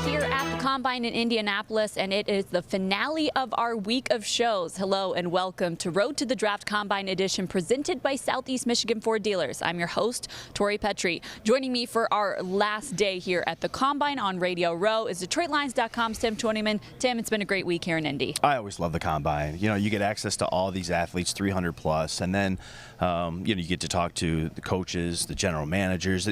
here at the Combine in Indianapolis, and it is the finale of our week of shows. Hello and welcome to Road to the Draft Combine Edition presented by Southeast Michigan Ford Dealers. I'm your host, Tori Petrie. Joining me for our last day here at the Combine on Radio Row is DetroitLions.com's Tim Twentyman. Tim, it's been a great week here in Indy. I always love the Combine. You know, you get access to all these athletes, 300 plus, and then you get to talk to the coaches, the general managers.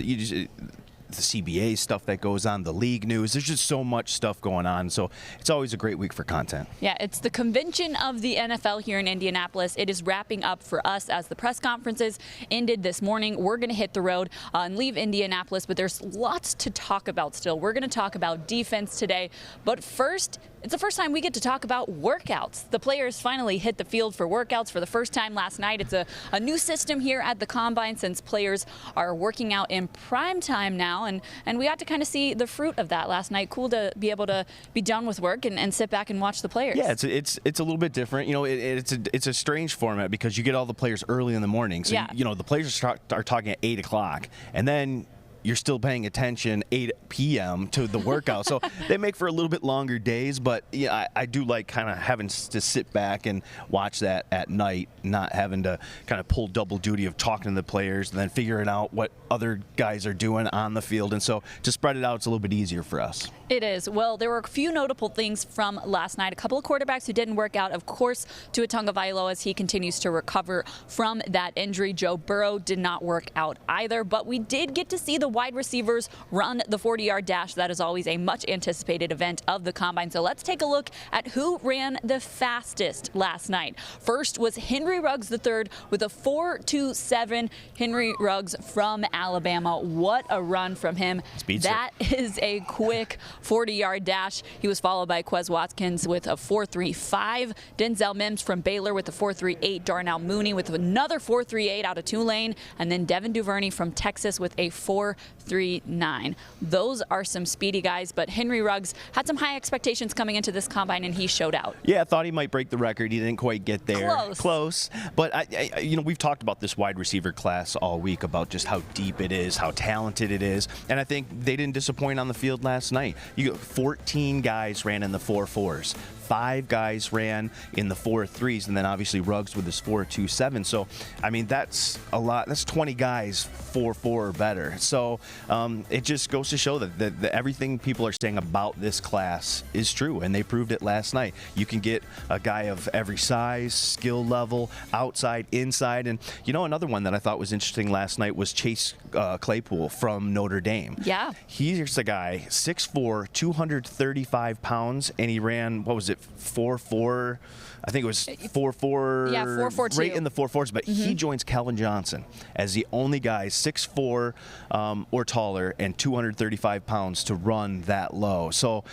The CBA stuff that goes on, the league news. There's just so much stuff going on. So it's always a great week for content. Yeah, it's the convention of the NFL here in Indianapolis. It is wrapping up for us as the press conferences ended this morning. We're going to hit the road and leave Indianapolis, but there's lots to talk about still. We're going to talk about defense today. But first, it's the first time we get to talk about workouts. The players finally hit the field for workouts for the first time last night. It's a new system here at the Combine since players are working out in prime time now. And we got to kind of see the fruit of that last night. Cool to be able to be done with work and sit back and watch the players. Yeah, it's a little bit different. You know, it's a strange format because you get all the players early in the morning. So, yeah. you know, the players are talking at 8 o'clock. And then you're still paying attention 8 p.m. to the workout. So they make for a little bit longer days, but yeah, I do like kind of having to sit back and watch that at night, not having to kind of pull double duty of talking to the players and then figuring out what other guys are doing on the field. And so to spread it out, it's a little bit easier for us. It is. Well, there were a few notable things from last night. A couple of quarterbacks who didn't work out. Of course, Tua Tagovailoa as he continues to recover from that injury. Joe Burrow did not work out either, but we did get to see the wide receivers run the 40-yard dash. That is always a much anticipated event of the Combine. So let's take a look at who ran the fastest last night. First was Henry Ruggs III with a 4.27. Henry Ruggs from Alabama. What a run from him. That is a quick 40-yard dash. He was followed by Quez Watkins with a 4.35. Denzel Mims from Baylor with a 4.38. Darnell Mooney with another 4.38 out of Tulane. And then Devin Duvernay from Texas with a 4.39. Those are some speedy guys, but Henry Ruggs had some high expectations coming into this Combine, and he showed out. Yeah, I thought he might break the record. He didn't quite get there. Close. But, you know, we've talked about this wide receiver class all week about just how deep it is, how talented it is, and I think they didn't disappoint on the field last night. You got 14 guys ran in the 4.4s. 5 guys ran in the 4.3s, and then obviously Ruggs with his 4.27. So, I mean, that's a lot. That's 20 guys 4.4 or better. So it just goes to show that everything people are saying about this class is true, and they proved it last night. You can get a guy of every size, skill level, outside, inside. And, you know, another one that I thought was interesting last night was Chase Claypool from Notre Dame. Yeah. He's a guy, 6'4", 235 pounds, and he ran, what was it, 4.4, I think it was 4.4. Yeah, 4.42. Right in the 4.4s, but he joins Calvin Johnson as the only guy 6'4" or taller and 235 pounds to run that low. So,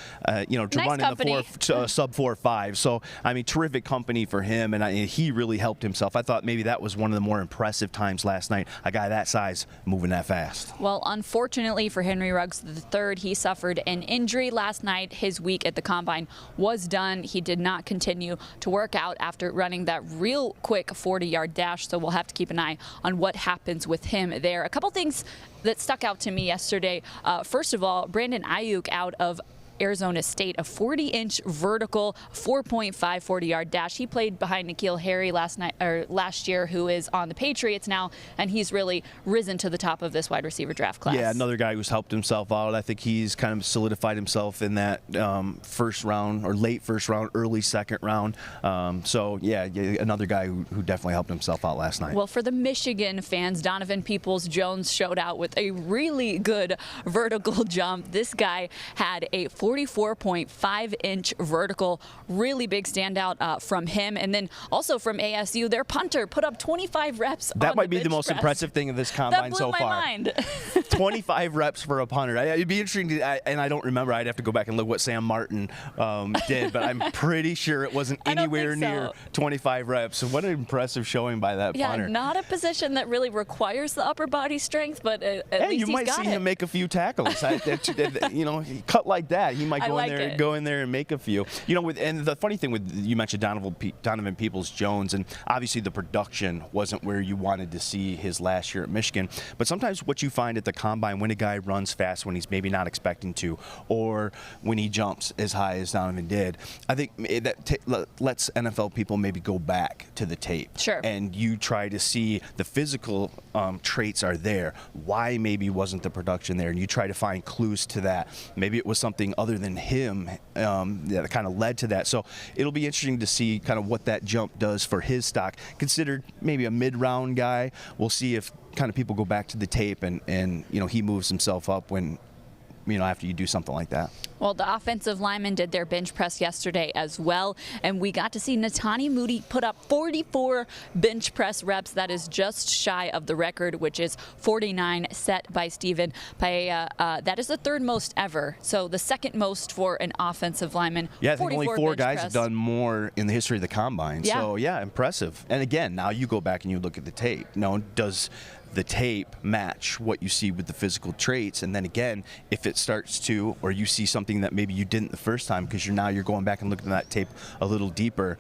you know, to nice run company. in the sub 4.5. So, I mean, terrific company for him, and he really helped himself. I thought maybe that was one of the more impressive times last night, a guy that size moving that fast. Well, unfortunately for Henry Ruggs III, he suffered an injury last night. His week at the Combine was done. He did not continue to work out after running that real quick 40-yard dash, so we'll have to keep an eye on what happens with him there. A couple things that stuck out to me yesterday. First of all, Brandon Ayuk out of Arizona State, a 40-inch vertical 4.5 40-yard dash. He played behind N'Keal Harry last year, who is on the Patriots now, and he's really risen to the top of this wide receiver draft class. Yeah, another guy who's helped himself out. I think he's kind of solidified himself in that first round or late first round, early second round. So, yeah, another guy who definitely helped himself out last night. Well, for the Michigan fans, Donovan Peoples-Jones showed out with a really good vertical jump. This guy had a 44.5-inch vertical. Really big standout from him. And then also from ASU, their punter put up 25 reps on the bench press. That might be the most impressive thing of this Combine so far. That blew my mind. 25 reps for a punter. It'd be interesting, and I don't remember. I'd have to go back and look what Sam Martin did, but I'm pretty sure it wasn't anywhere near 25 reps. So what an impressive showing by that punter. Yeah, not a position that really requires the upper body strength, but at least you might see him make a few tackles. You know, cut like that. he might go in there and make a few. You know, and the funny thing with, you mentioned Donovan Peoples-Jones, and obviously the production wasn't where you wanted to see his last year at Michigan. But sometimes what you find at the combine, when a guy runs fast when he's maybe not expecting to, or when he jumps as high as Donovan did, I think that lets NFL people maybe go back to the tape. Sure. And you try to see the physical traits are there. Why maybe wasn't the production there? And you try to find clues to that. Maybe it was something other than him that kind of led to that. So it'll be interesting to see kind of what that jump does for his stock. Considered maybe a mid-round guy, we'll see if kind of people go back to the tape and you know, he moves himself up when, you know, after you do something like that. Well, the offensive linemen did their bench press yesterday as well, and we got to see Netani Moody put up 44 bench press reps. That is just shy of the record, which is 49 set by Steven Paella. That is the third most ever, so the second most for an offensive lineman. Yeah, I think only 4 guys have done more in the history of the combine. Yeah. So, yeah, impressive. And again, now you go back and you look at the tape. Now, does the tape match what you see with the physical traits? And then again, if it starts to, or you see something that maybe you didn't the first time because you're going back and looking at that tape a little deeper,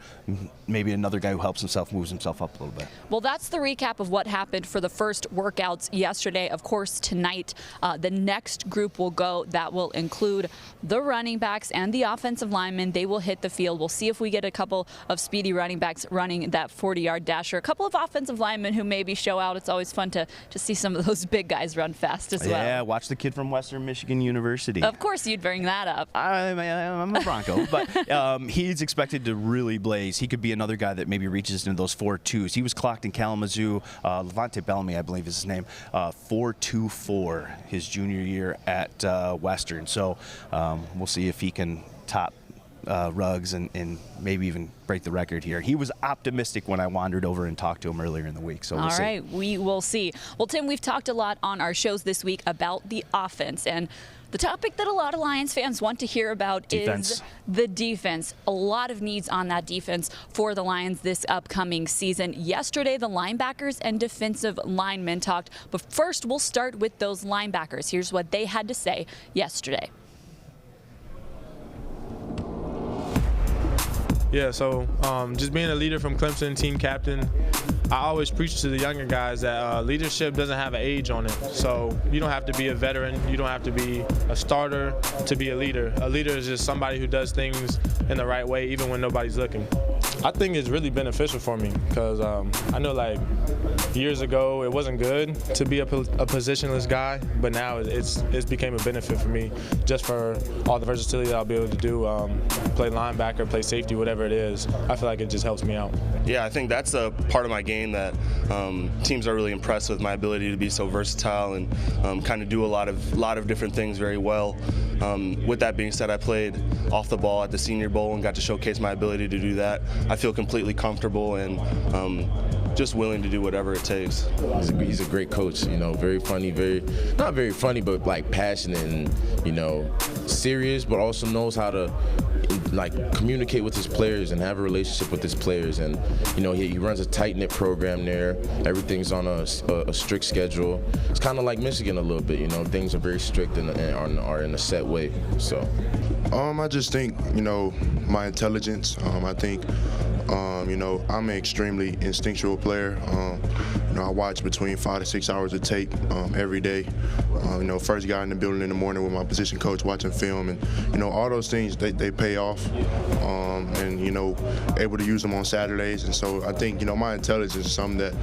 maybe another guy who helps himself moves himself up a little bit. Well, that's the recap of what happened for the first workouts yesterday. Of course, tonight the next group will go. That will include the running backs and the offensive linemen. They will hit the field. We'll see if we get a couple of speedy running backs running that 40-yard dasher. A couple of offensive linemen who maybe show out. It's always fun to see some of those big guys run fast as well. Yeah, watch the kid from Western Michigan University. Of course you'd bring that up. I'm a Bronco, but he's expected to really blaze. He could be another guy that maybe reaches into those 4.2s. He was clocked in Kalamazoo. Levante Bellamy, I believe is his name, 4.24 his junior year at Western. So we'll see if he can top Ruggs and maybe even break the record here. He was optimistic when I wandered over and talked to him earlier in the week. So we'll see. All right, we will see. Well, Tim, we've talked a lot on our shows this week about the offense, and the topic that a lot of Lions fans want to hear about is the defense. A lot of needs on that defense for the Lions this upcoming season. Yesterday, the linebackers and defensive linemen talked, but first we'll start with those linebackers. Here's what they had to say yesterday. Yeah, so just being a leader from Clemson, team captain, I always preach to the younger guys that leadership doesn't have an age on it. So you don't have to be a veteran. You don't have to be a starter to be a leader. A leader is just somebody who does things in the right way, even when nobody's looking. I think it's really beneficial for me because I know, like, years ago it wasn't good to be a positionless guy, but now it's became a benefit for me just for all the versatility that I'll be able to do, play linebacker, play safety, whatever it is. I feel like it just helps me out. Yeah, I think that's a part of my game that teams are really impressed with, my ability to be so versatile and kind of do a lot of different things very well. With that being said, I played off the ball at the Senior Bowl and got to showcase my ability to do that. I feel completely comfortable and just willing to do whatever it takes. He's a great coach, you know, very funny, not very funny, but like passionate and, you know, serious, but also knows how to like communicate with his players and have a relationship with his players. And, you know, he runs a tight-knit program there. Everything's on a strict schedule. It's kind of like Michigan a little bit, you know, things are very strict and are in a set way. So I just think, you know, my intelligence, I think, you know, I'm an extremely instinctual player. You know, I watch between 5 to 6 hours of tape every day. You know, first guy in the building in the morning with my position coach watching film, and, you know, all those things, they pay off. And, you know, able to use them on Saturdays. And so I think, you know, my intelligence is something that,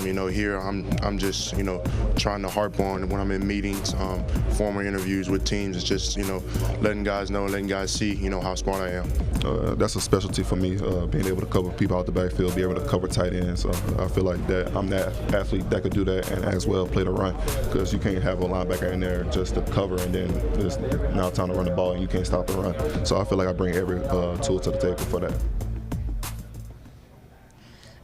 you know, here I'm just, you know, trying to harp on when I'm in meetings, formal interviews with teams. It's just, you know, letting guys know, letting guys see, you know, how smart I am. That's a specialty for me, being able to cover people out the backfield, be able to cover tight ends. So I feel like that I'm that athlete that could do that and as well play the run, because you can't have a linebacker in there just to cover and then it's now time to run the ball and you can't stop the run. So I feel like I bring every tool to the table for that.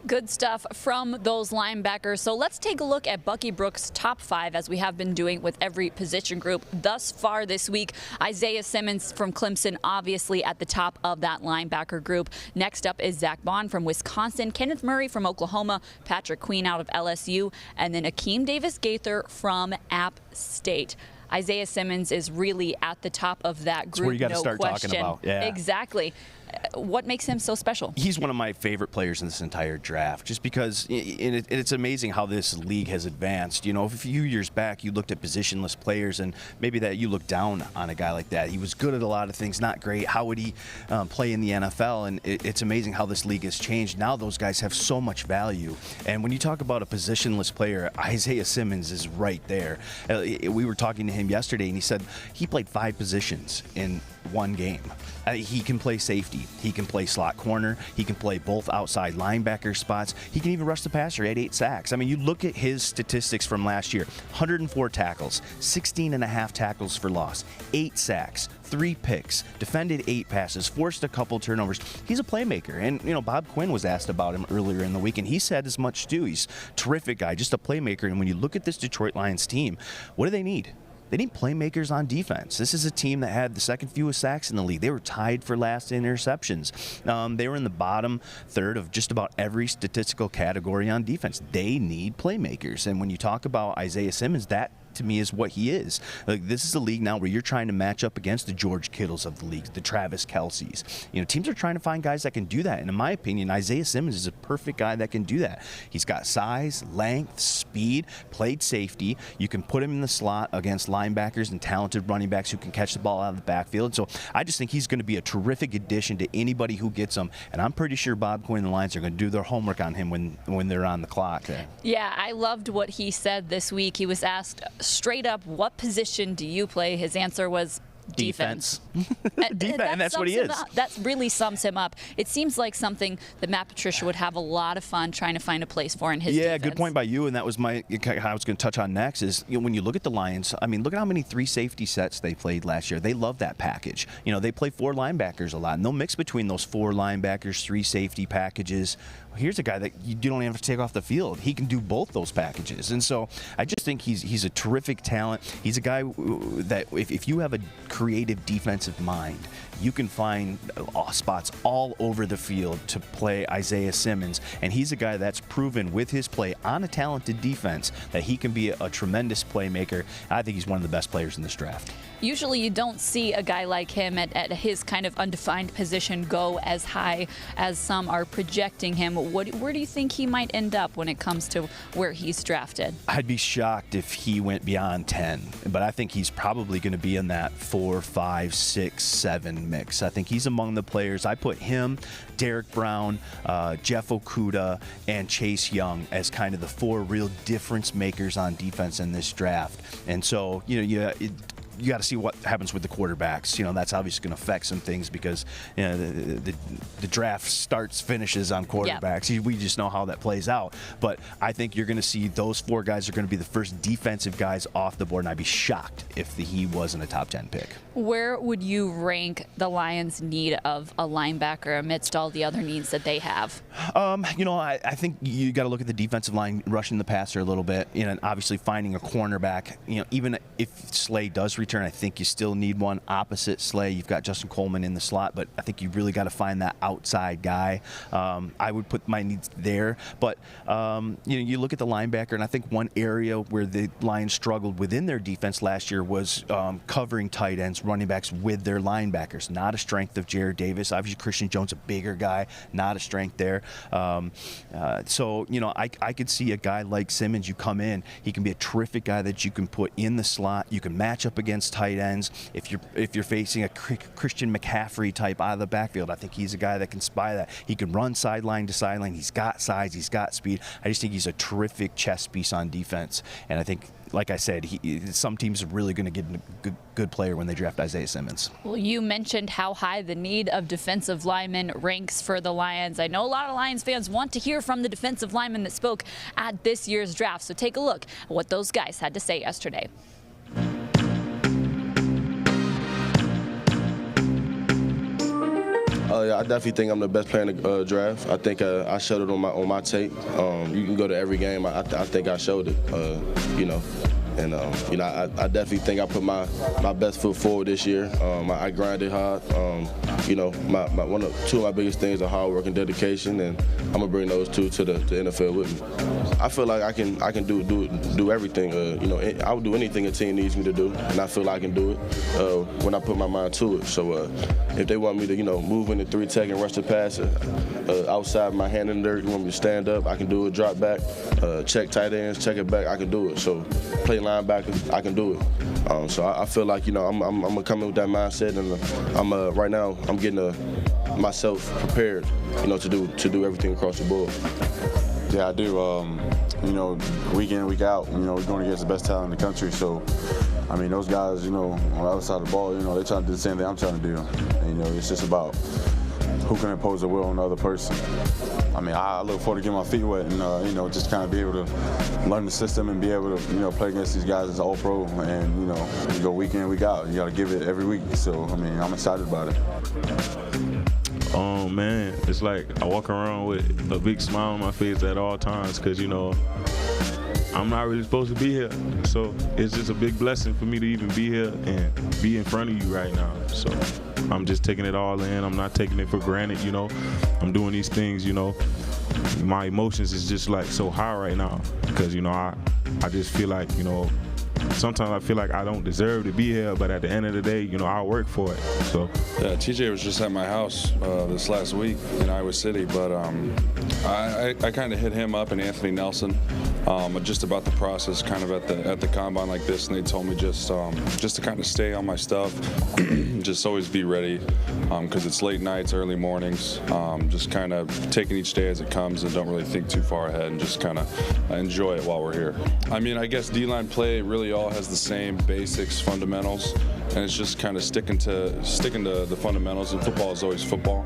Good stuff from those linebackers. So let's take a look at Bucky Brooks' top 5, as we have been doing with every position group thus far this week. Isaiah Simmons from Clemson, obviously at the top of that linebacker group. Next up is Zach Bond from Wisconsin, Kenneth Murray from Oklahoma, Patrick Queen out of LSU, and then Akeem Davis-Gaither from App State. Isaiah Simmons is really at the top of that group. That's where you got to no start question. talking about. Yeah. Exactly. What makes him so special? He's one of my favorite players in this entire draft, just because it's amazing how this league has advanced. You know, a few years back, you looked at positionless players, and maybe that you look down on a guy like that. He was good at a lot of things, not great. How would he play in the NFL? And it's amazing how this league has changed. Now those guys have so much value. And when you talk about a positionless player, Isaiah Simmons is right there. We were talking to him yesterday, and he said he played 5 positions in one game. He can play safety. He can play slot corner. He can play both outside linebacker spots. He can even rush the passer. He had 8 sacks. I mean, you look at his statistics from last year: 104 tackles, 16.5 tackles for loss, 8 sacks, 3 picks, defended 8 passes, forced a couple turnovers. He's a playmaker. And, you know, Bob Quinn was asked about him earlier in the week, and he said as much too. He's a terrific guy, just a playmaker. And when you look at this Detroit Lions team, what do they need? They need playmakers on defense. This is a team that had the second fewest sacks in the league. They were tied for last in interceptions. They were in the bottom third of just about every statistical category on defense. They need playmakers. And when you talk about Isaiah Simmons, that to me is what he is. Like, this is a league now where you're trying to match up against the George Kittles of the league, the Travis Kelce's. You know, teams are trying to find guys that can do that. And in my opinion, Isaiah Simmons is a perfect guy that can do that. He's got size, length, speed, played safety. You can put him in the slot against linebackers and talented running backs who can catch the ball out of the backfield. So I just think he's going to be a terrific addition to anybody who gets him. And I'm pretty sure Bob Quinn and the Lions are going to do their homework on him when they're on the clock. Yeah, I loved what he said this week. He was asked straight up, what position do you play? His answer was defense. And that's what he is. That really sums him up. It seems like something that Matt Patricia would have a lot of fun trying to find a place for in his defense. Good point by you, and that was how I was going to touch on next is, you know, when you look at the Lions, I mean, look at how many 3 safety sets they played last year. They love that package. You know, they play 4 linebackers a lot, and they'll mix between those 4 linebackers, 3 safety packages. Here's a guy that you don't even have to take off the field. He can do both those packages. And so I just think he's a terrific talent. He's a guy that if you have a creative defensive mind, you can find spots all over the field to play Isaiah Simmons. And he's a guy that's proven with his play on a talented defense that he can be a tremendous playmaker. I think he's one of the best players in this draft. Usually you don't see a guy like him at his kind of undefined position go as high as some are projecting him. Where do you think he might end up when it comes to where he's drafted? I'd be shocked if he went beyond 10, but I think he's probably going to be in that 4, 5, 6, 7 mix. I think he's among the players. I put him, Derek Brown, Jeff Okudah, and Chase Young as kind of the 4 real difference makers on defense in this draft. And so, you got to see what happens with the quarterbacks. You know, that's obviously going to affect some things because, you know, the draft finishes on quarterbacks. Yeah. We just know how that plays out. But I think you're going to see those 4 guys are going to be the first defensive guys off the board, and I'd be shocked if he wasn't a top 10 pick. Where would you rank the Lions' need of a linebacker amidst all the other needs that they have? I think you got to look at the defensive line rushing the passer a little bit, and obviously finding a cornerback. You know, even if Slay does return, I think you still need one opposite Slay. You've got Justin Coleman in the slot, but I think you really got to find that outside guy. I would put my needs there, but you look at the linebacker, and I think one area where the Lions struggled within their defense last year was covering tight ends, running backs with their linebackers. Not a strength of Jared Davis. Obviously, Christian Jones, a bigger guy, not a strength there. So I could see a guy like Simmons. You come in, he can be a terrific guy that you can put in the slot. You can match up against tight ends. If you're facing a Christian McCaffrey type out of the backfield, I think he's a guy that can spy that. He can run sideline to sideline. He's got size. He's got speed. I just think he's a terrific chess piece on defense. And I think, like I said, some teams are really going to get a good player when they draft Isaiah Simmons. Well, you mentioned how high the need of defensive linemen ranks for the Lions. I know a lot of Lions fans want to hear from the defensive linemen that spoke at this year's draft. So take a look at what those guys had to say yesterday. I definitely think I'm the best player in the draft. I think I showed it on my tape. You can go to every game. I think I showed it. And you know, I definitely think I put my best foot forward this year. I grinded hard. You know, two of my biggest things are hard work and dedication, and I'm gonna bring those two to the NFL with me. I feel like I can do everything. You know, I would do anything a team needs me to do, and I feel like I can do it when I put my mind to it. So if they want me to, you know, move in the 3-tech and rush the passer outside my hand in the dirt, you want me to stand up, I can do it. Drop back, check tight ends, check it back, I can do it. So play linebacker, I can do it. So I feel like, you know, I'm gonna come in with that mindset, and right now I'm getting myself prepared, you know, to do everything across the board. Yeah, I do. You know, week in, week out, you know, we're going against the best talent in the country. So, I mean, those guys, you know, on the other side of the ball, you know, they're trying to do the same thing I'm trying to do. And, you know, it's just about who can impose their will on the other person. I mean, I look forward to getting my feet wet and, you know, just kind of be able to learn the system and be able to, you know, play against these guys as all-pro. And, you know, you go week in, week out. You got to give it every week. So, I mean, I'm excited about it. Man, it's like I walk around with a big smile on my face at all times because, you know, I'm not really supposed to be here. So it's just a big blessing for me to even be here and be in front of you right now. So I'm just taking it all in. I'm not taking it for granted, you know. I'm doing these things, you know. My emotions is just like so high right now because, you know, I just feel like, you know, sometimes I feel like I don't deserve to be here, but at the end of the day, you know, I work for it. So yeah, TJ was just at my house this last week in Iowa City, but I kind of hit him up and Anthony Nelson just about the process, kind of at the combine like this, and they told me just to kind of stay on my stuff, just always be ready, because it's late nights, early mornings, just kind of taking each day as it comes and don't really think too far ahead and just kind of enjoy it while we're here. I mean, I guess D-line play really all has the same basics, fundamentals, and it's just kind of sticking to the fundamentals. And football is always football,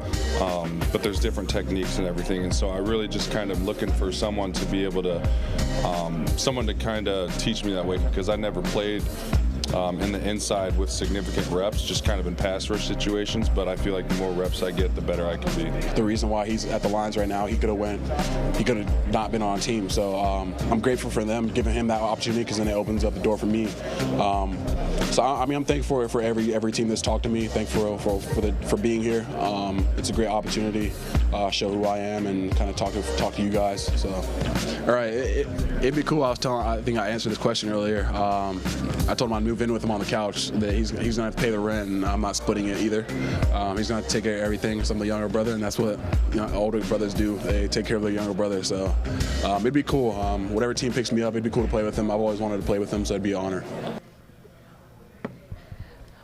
but there's different techniques and everything. And so I really just kind of looking for someone to be able to, someone to kind of teach me that way, because I never played in the inside with significant reps, just kind of in pass rush situations, but I feel like the more reps I get, the better I can be. The reason why he's at the lines right now, he could have not been on a team. So I'm grateful for them giving him that opportunity, because then it opens up the door for me. So I mean, I'm thankful for every team that's talked to me. Thankful for being here. It's a great opportunity. Show who I am and kind of talk to you guys. So, all right, it'd be cool. I think I answered this question earlier. I told him I'd move in with him on the couch, that he's gonna have to pay the rent, and I'm not splitting it either. He's gonna have to take care of everything, because I'm the younger brother, and that's what, you know, older brothers do. They take care of their younger brother. So it'd be cool. Whatever team picks me up, it'd be cool to play with him. I've always wanted to play with him, so it'd be an honor.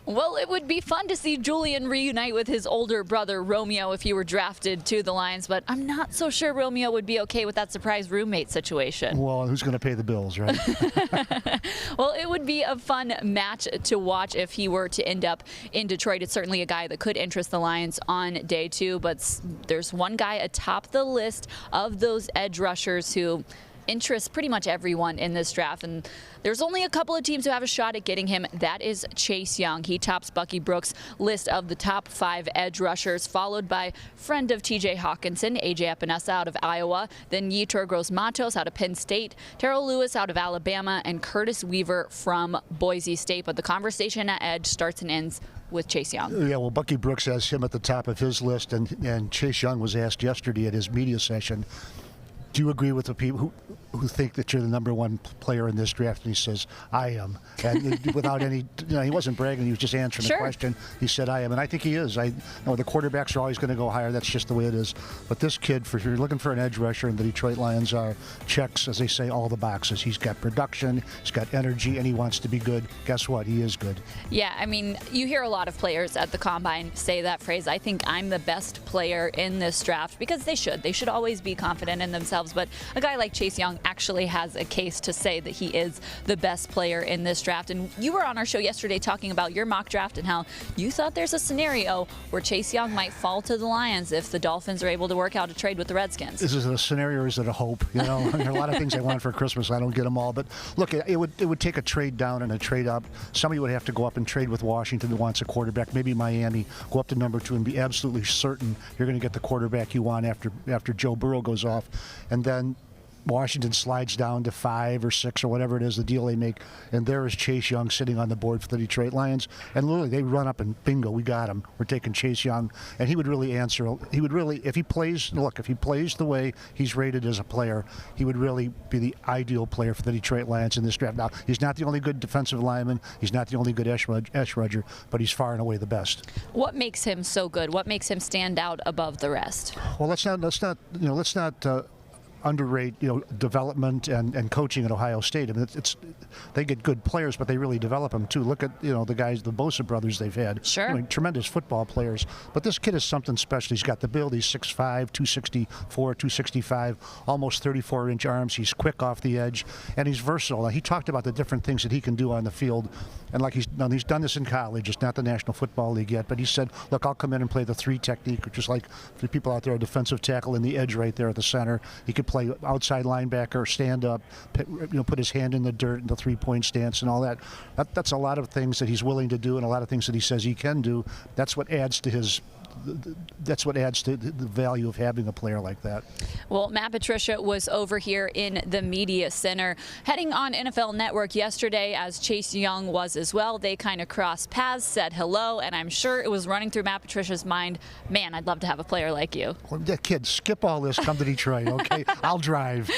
Well, it would be fun to see Julian reunite with his older brother, Romeo, if he were drafted to the Lions, but I'm not so sure Romeo would be okay with that surprise roommate situation. Well, who's going to pay the bills, right? Well, it would be a fun match to watch if he were to end up in Detroit. It's certainly a guy that could interest the Lions on day two, but there's one guy atop the list of those edge rushers who interests pretty much everyone in this draft, and there's only a couple of teams who have a shot at getting him. That is Chase Young. He tops Bucky Brooks' list of the top 5 edge rushers, followed by friend of TJ Hawkinson, AJ Epinesa out of Iowa, then Yetur Gross-Matos out of Penn State, Terrell Lewis out of Alabama, and Curtis Weaver from Boise State. But the conversation at edge starts and ends with Chase Young. Yeah, well, Bucky Brooks has him at the top of his list, and Chase Young was asked yesterday at his media session, do you agree with the people who think that you're the number one player in this draft? And he says, I am. And without any, he wasn't bragging, he was just answering the question. He said, I am. And I think he is. The quarterbacks are always going to go higher. That's just the way it is. But this kid, if you're looking for an edge rusher, and the Detroit Lions checks, as they say, all the boxes. He's got production, he's got energy, and he wants to be good. Guess what? He is good. Yeah, I mean, you hear a lot of players at the Combine say that phrase, I think I'm the best player in this draft, because they should. They should always be confident in themselves. But a guy like Chase Young actually has a case to say that he is the best player in this draft. And you were on our show yesterday talking about your mock draft and how you thought there's a scenario where Chase Young might fall to the Lions if the Dolphins are able to work out a trade with the Redskins. Is it a scenario or is it a hope? There are a lot of things I want for Christmas. I don't get them all. But look, it would take a trade down and a trade up. Somebody would have to go up and trade with Washington who wants a quarterback. Maybe Miami, go up to number 2 and be absolutely certain you're going to get the quarterback you want after Joe Burrow goes off. And then Washington slides down to 5 or 6 or whatever it is, the deal they make, and there is Chase Young sitting on the board for the Detroit Lions, and literally they run up and bingo, we got him. We're taking Chase Young, and he would really answer. He would really, if he plays the way he's rated as a player, he would really be the ideal player for the Detroit Lions in this draft. Now, he's not the only good defensive lineman, he's not the only good edge rusher, but he's far and away the best. What makes him so good? What makes him stand out above the rest? Well, let's not underrate development and coaching at Ohio State. I mean, they get good players, but they really develop them too. Look at the guys, the Bosa brothers they've had. Sure. Tremendous football players. But this kid is something special. He's got the build. He's 6'5", 264, 265, almost 34-inch arms. He's quick off the edge, and he's versatile. Now, he talked about the different things that he can do on the field, and he's done this in college. It's not the National Football League yet, but he said, "Look, I'll come in and play the 3 technique, which is like for people out there, a defensive tackle in the edge right there at the center. He could play outside linebacker, stand up, put his hand in the dirt in the 3-point stance and all that. That's a lot of things that he's willing to do and a lot of things that he says he can do. That's what adds to the value of having a player like that." Well, Matt Patricia was over here in the media center, heading on NFL Network yesterday, as Chase Young was as well. They kind of crossed paths, said hello, and I'm sure it was running through Matt Patricia's mind, man, I'd love to have a player like you. Well, yeah, kid, skip all this, come to Detroit, okay? I'll drive.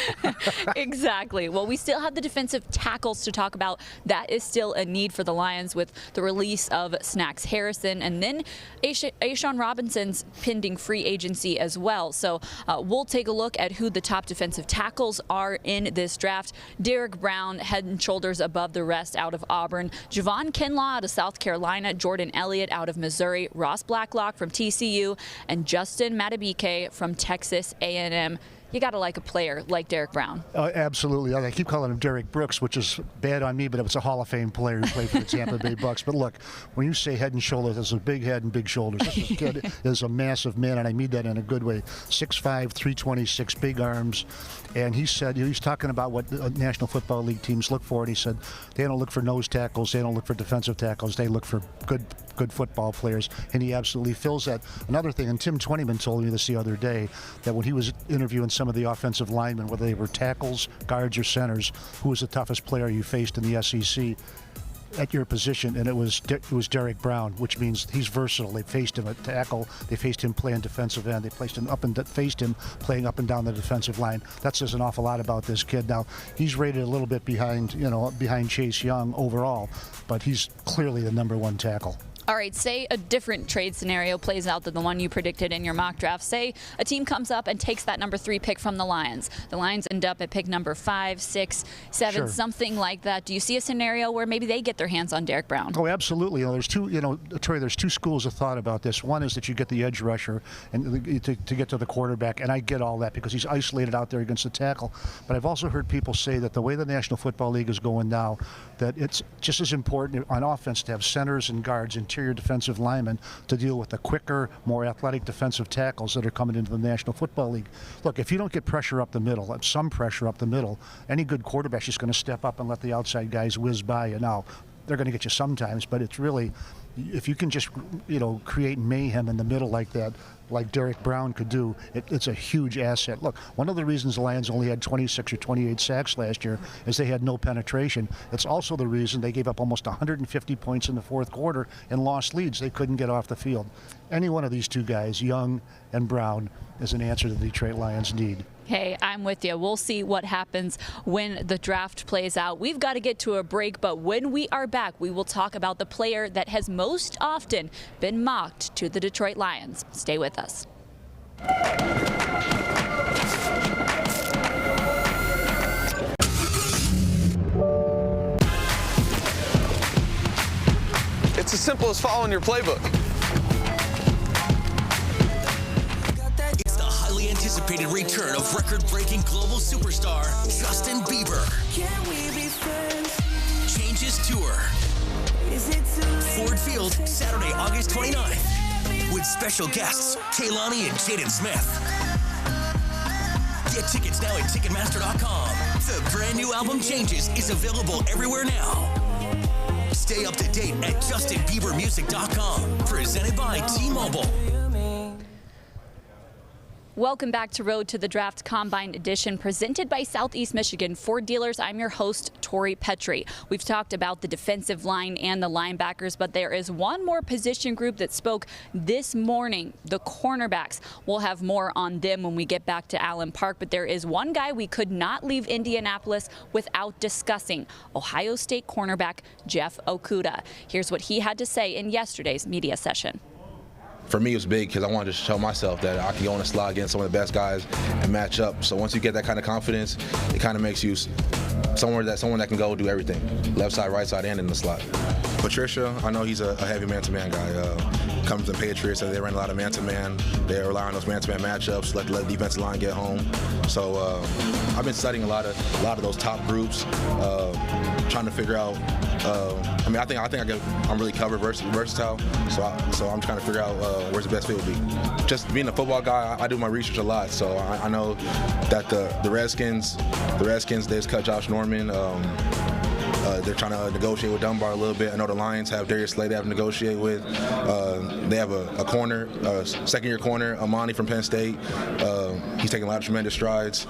Exactly. Well, we still have the defensive tackles to talk about. That is still a need for the Lions with the release of Snacks Harrison, and then A'Shawn Robinson's pending free agency as well. So we'll take a look at who the top defensive tackles are in this draft. Derek Brown, head and shoulders above the rest, out of Auburn. Javon Kinlaw out of South Carolina. Jordan Elliott out of Missouri. Ross Blacklock from TCU. And Justin Madubuike from Texas A&M. You got to like a player like Derek Brown. Absolutely. I keep calling him Derek Brooks, which is bad on me, but it's a Hall of Fame player who played for the Tampa Bay Bucks. But look, when you say head and shoulders, there's a big head and big shoulders. This kid is a massive man, and I mean that in a good way. 6'5", 326, big arms. And he said, he's talking about what the National Football League teams look for, and he said they don't look for nose tackles, they don't look for defensive tackles, they look for good football players, and he absolutely fills that. Another thing, and Tim Twentyman told me this the other day, that when he was interviewing some of the offensive linemen, whether they were tackles, guards, or centers, who was the toughest player you faced in the SEC at your position, and it was Derek Brown, which means he's versatile. They faced him at tackle, they faced him playing defensive end, they faced him playing up and down the defensive line. That says an awful lot about this kid. Now, he's rated a little bit behind Chase Young overall, but he's clearly the #1 tackle. All right, say a different trade scenario plays out than the one you predicted in your mock draft. Say a team comes up and takes that #3 pick from the Lions. The Lions end up at pick number 5, 6, 7, Sure. Something like that. Do you see a scenario where maybe they get their hands on Derek Brown? Oh, absolutely. There's two schools of thought about this. One is that you get the edge rusher and to get to the quarterback, and I get all that because he's isolated out there against the tackle. But I've also heard people say that the way the National Football League is going now, that it's just as important on offense to have centers and guards, interior defensive linemen, to deal with the quicker, more athletic defensive tackles that are coming into the National Football League. Look, if you don't get pressure up the middle, some pressure up the middle, any good quarterback's just going to step up and let the outside guys whiz by you. Now, they're going to get you sometimes, but it's really, if you can just create mayhem in the middle like that, like Derek Brown could do, it's a huge asset. Look, one of the reasons the Lions only had 26 or 28 sacks last year is they had no penetration. It's also the reason they gave up almost 150 points in the fourth quarter and lost leads. They couldn't get off the field. Any one of these two guys, Young and Brown, is an answer to the Detroit Lions' need. Hey, I'm with you. We'll see what happens when the draft plays out. We've got to get to a break, but when we are back, we will talk about the player that has most often been mocked to the Detroit Lions. Stay with us. It's as simple as following your playbook. Anticipated return of record-breaking global superstar Justin Bieber. Can we be friends? Changes tour. Is it too late? Ford Field, Saturday, August 29th, with special guests Kehlani and Jaden Smith. Get tickets now at Ticketmaster.com. The brand new album Changes is available everywhere now. Stay up to date at JustinBieberMusic.com. Presented by T-Mobile. Welcome back to Road to the Draft Combine Edition, presented by Southeast Michigan Ford Dealers. I'm your host, Tori Petrie. We've talked about the defensive line and the linebackers, but there is one more position group that spoke this morning, the cornerbacks. We'll have more on them when we get back to Allen Park, but there is one guy we could not leave Indianapolis without discussing, Ohio State cornerback Jeff Okudah. Here's what he had to say in yesterday's media session. For me, it was big because I wanted to show myself that I can go in a slot against some of the best guys and match up. So once you get that kind of confidence, it kind of makes you someone that can go do everything, left side, right side, and in the slot. Patricia, I know he's a heavy man-to-man guy. Comes from Patriots, and they ran a lot of man-to-man. They rely on those man-to-man matchups, let the defensive line get home. So I've been studying a lot of those top groups, trying to figure out. I think I'm really covered, versatile. So I'm trying to figure out where's the best fit would be. Just being a football guy, I do my research a lot. So I know that the Redskins, they just cut Josh Norman. They're trying to negotiate with Dunbar a little bit. I know the Lions have Darius Slay they have to negotiate with. They have a corner, second-year corner, Amani from Penn State. He's taking a lot of tremendous strides.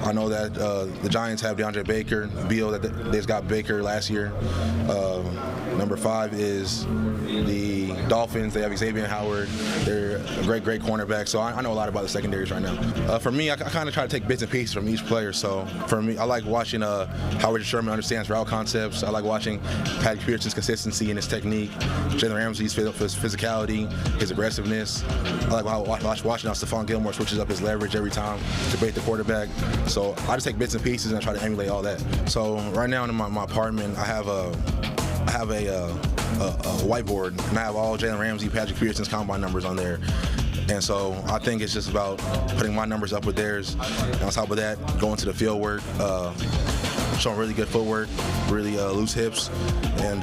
I know that the Giants have DeAndre Baker. Beal, that they just got Baker last year. Number 5 is the Dolphins. They have Xavier Howard. They're a great cornerback. So I know a lot about the secondaries right now. For me, I kind of try to take bits and pieces from each player. So for me, I like watching how Richard Sherman understands route concepts. I like watching Patrick Peterson's consistency and his technique. Jalen Ramsey's physicality, his aggressiveness. I like watching how Stephon Gilmore switches up his leverage every time to bait the quarterback. So I just take bits and pieces and I try to emulate all that. So right now in my apartment, I have a whiteboard, and I have all Jalen Ramsey, Patrick Peterson's combine numbers on there. And so I think it's just about putting my numbers up with theirs. And on top of that, going to the field work, showing really good footwork, really loose hips, and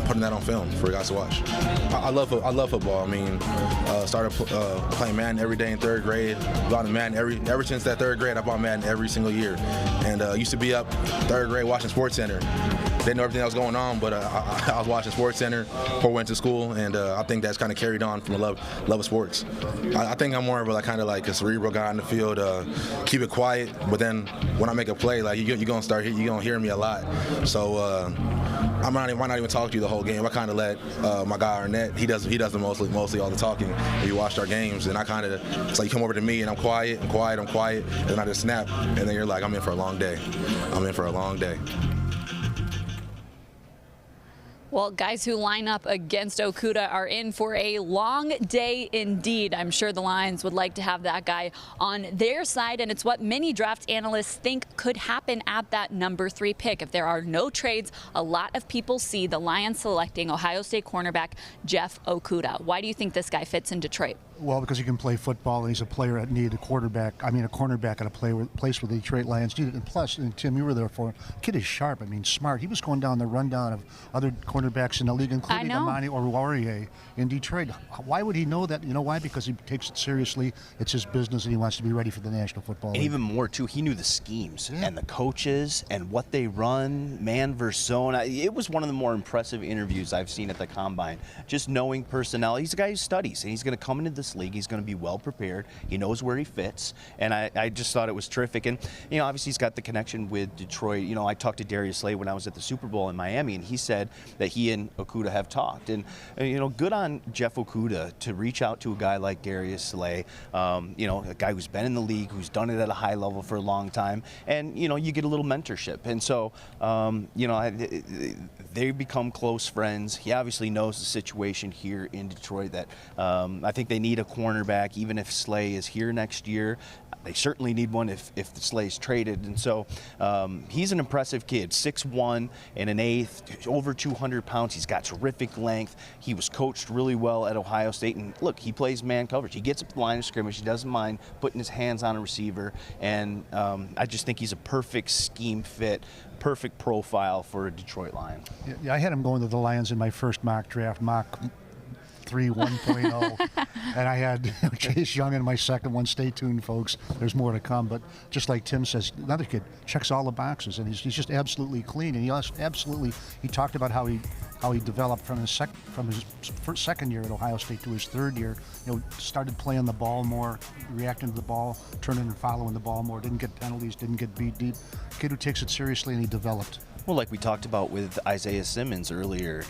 putting that on film for guys to watch. I love football. I mean, started playing Madden every day in 3rd grade. Bought Madden ever since that 3rd grade. I bought Madden every single year, and used to be up 3rd grade watching SportsCenter. Didn't know everything that was going on, but I was watching SportsCenter before I went to school, and I think that's kind of carried on from a love of sports. I think I'm more of a cerebral guy in the field. Keep it quiet, but then when I make a play, like you're gonna hear me a lot. So I might not even talk to you the whole game. I kind of let my guy Arnett. He does mostly all the talking. We watched our games, and it's like you come over to me, and I'm quiet, and then I just snap, and then you're like, I'm in for a long day. Well, guys who line up against Okudah are in for a long day indeed. I'm sure the Lions would like to have that guy on their side, and it's what many draft analysts think could happen at that number 3 pick. If there are no trades, a lot of people see the Lions selecting Ohio State cornerback Jeff Okudah. Why do you think this guy fits in Detroit? Well, because he can play football, and he's a player that needed a cornerback at a place where the Detroit Lions needed. And plus, and Tim, you were there for it. Kid is sharp. I mean, smart. He was going down the rundown of other cornerbacks in the league, including Amani or Laurier in Detroit. Why would he know that? You know why? Because he takes it seriously. It's his business, and he wants to be ready for the National Football League. And even more, too, he knew the schemes and the coaches and what they run, man versus zone. It was one of the more impressive interviews I've seen at the Combine. Just knowing personnel. He's a guy who studies, and he's going to come into this league. He's going to be well prepared. He knows where he fits, and I just thought it was terrific. And obviously he's got the connection with Detroit. I talked to Darius Slay when I was at the Super Bowl in Miami, and he said that he and Okudah have talked. And good on Jeff Okudah to reach out to a guy like Darius Slay, a guy who's been in the league, who's done it at a high level for a long time, and you get a little mentorship. And so they become close friends. He obviously knows the situation here in Detroit that I think they need a cornerback, even if Slay is here next year. They certainly need one if the Slay's traded. And so he's an impressive kid, 6'1" and an eighth, over 200 pounds. He's got terrific length. He was coached really well at Ohio State. And look, he plays man coverage. He gets up the line of scrimmage. He doesn't mind putting his hands on a receiver. And I just think he's a perfect scheme fit, perfect profile for a Detroit Lion. Yeah, I had him going to the Lions in my first mock draft, mock 3 1.0, and I had Chase Young in my second one. Stay tuned, folks. There's more to come. But just like Tim says, another kid checks all the boxes, and he's just absolutely clean. And he talked about how he how he developed from his first, second year at Ohio State to his third year. Started playing the ball more, reacting to the ball, turning and following the ball more. Didn't get penalties, didn't get beat deep. Kid who takes it seriously, and he developed. Well, like we talked about with Isaiah Simmons earlier,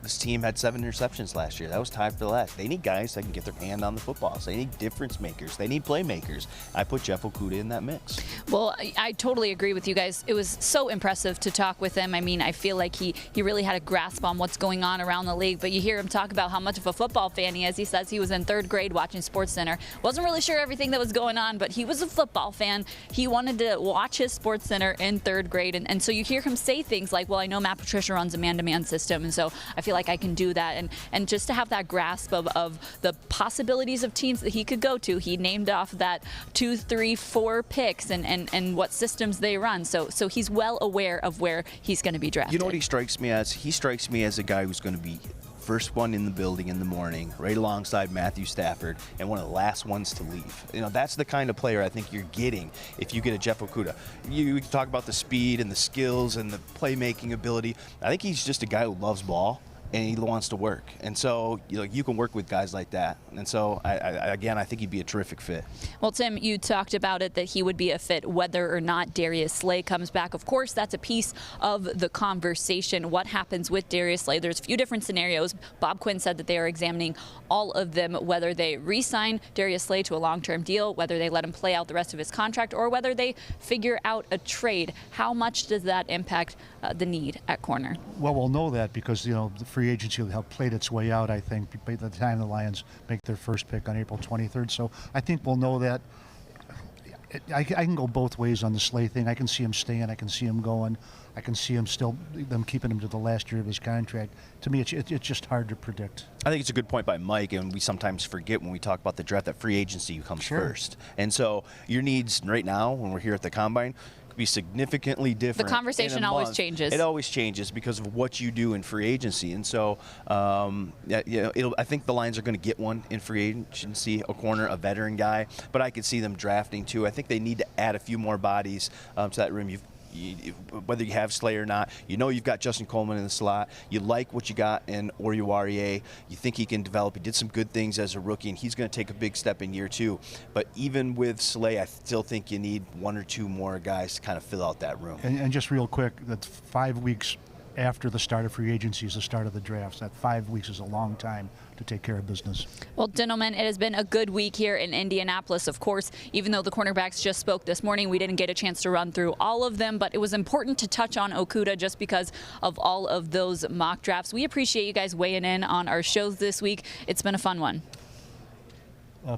this team had 7 interceptions last year. That was tied for the last. They need guys that can get their hand on the football. So they need difference makers. They need playmakers. I put Jeff Okudah in that mix. Well, I totally agree with you guys. It was so impressive to talk with him. I mean, I feel like he really had a grasp on what's going on around the league. But you hear him talk about how much of a football fan he is. He says he was in 3rd grade watching SportsCenter. Wasn't really sure everything that was going on, but he was a football fan. He wanted to watch his SportsCenter in 3rd grade. And so you hear him say things like, well, I know Matt Patricia runs a man-to-man system, and so I feel like I can do that. And just to have that grasp of the possibilities of teams that he could go to. He named off that 2, 3, 4 picks and what systems they run. So he's well aware of where he's going to be drafted. You know what he strikes me as? He strikes me as a guy who's going to be first one in the building in the morning, right alongside Matthew Stafford, and one of the last ones to leave. That's the kind of player I think you're getting if you get a Jeff Okudah. You talk about the speed and the skills and the playmaking ability. I think he's just a guy who loves ball, and he wants to work. And so, you can work with guys like that. And so, I think he'd be a terrific fit. Well, Tim, you talked about it, that he would be a fit whether or not Darius Slay comes back. Of course, that's a piece of the conversation. What happens with Darius Slay? There's a few different scenarios. Bob Quinn said that they are examining all of them, whether they re-sign Darius Slay to a long-term deal, whether they let him play out the rest of his contract, or whether they figure out a trade. How much does that impact the need at corner? Well, we'll know that because, the free agency will have played its way out, I think, by the time the Lions make their first pick on April 23rd. So I think we'll know that. I can go both ways on the Slay thing. I can see him staying. I can see him going. I can see him them keeping him to the last year of his contract. To me, it's just hard to predict. I think it's a good point by Mike, and we sometimes forget when we talk about the draft that free agency comes first. And so your needs right now, when we're here at the Combine, be significantly different. The conversation always changes. It always changes because of what you do in free agency, and so I think the Lions are going to get one in free agency, a corner, a veteran guy. But I could see them drafting too. I think they need to add a few more bodies to that room. Whether you have Slay or not, you've got Justin Coleman in the slot. You like what you got in Oruwariye. You think he can develop. He did some good things as a rookie, and he's going to take a big step in year 2. But even with Slay, I still think you need 1 or 2 more guys to kind of fill out that room. And just real quick, that's 5 weeks after the start of free agency is the start of the drafts. That 5 weeks is a long time to take care of business. Well, gentlemen, it has been a good week here in Indianapolis. Of course, even though the cornerbacks just spoke this morning, we didn't get a chance to run through all of them, but it was important to touch on Okudah just because of all of those mock drafts. We appreciate you guys weighing in on our shows this week. It's been a fun one.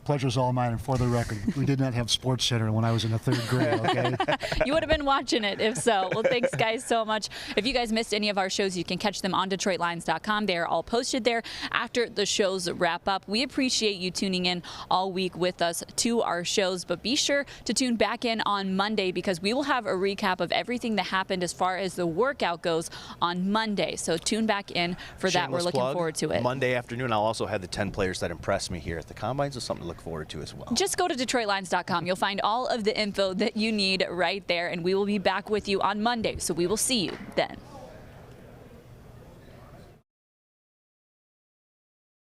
Pleasure's all mine, and for the record, we did not have SportsCenter when I was in the 3rd grade, okay? You would have been watching it if so. Well, thanks, guys, so much. If you guys missed any of our shows, you can catch them on DetroitLions.com. They are all posted there after the shows wrap up. We appreciate you tuning in all week with us to our shows, but be sure to tune back in on Monday because we will have a recap of everything that happened as far as the workout goes on Monday. So tune back in for that. We're looking forward to it. Monday afternoon, I'll also have the 10 players that impressed me here at the Combine, so something to look forward to as well. Just go to DetroitLions.com. You'll find all of the info that you need right there, and we will be back with you on Monday, so we will see you then.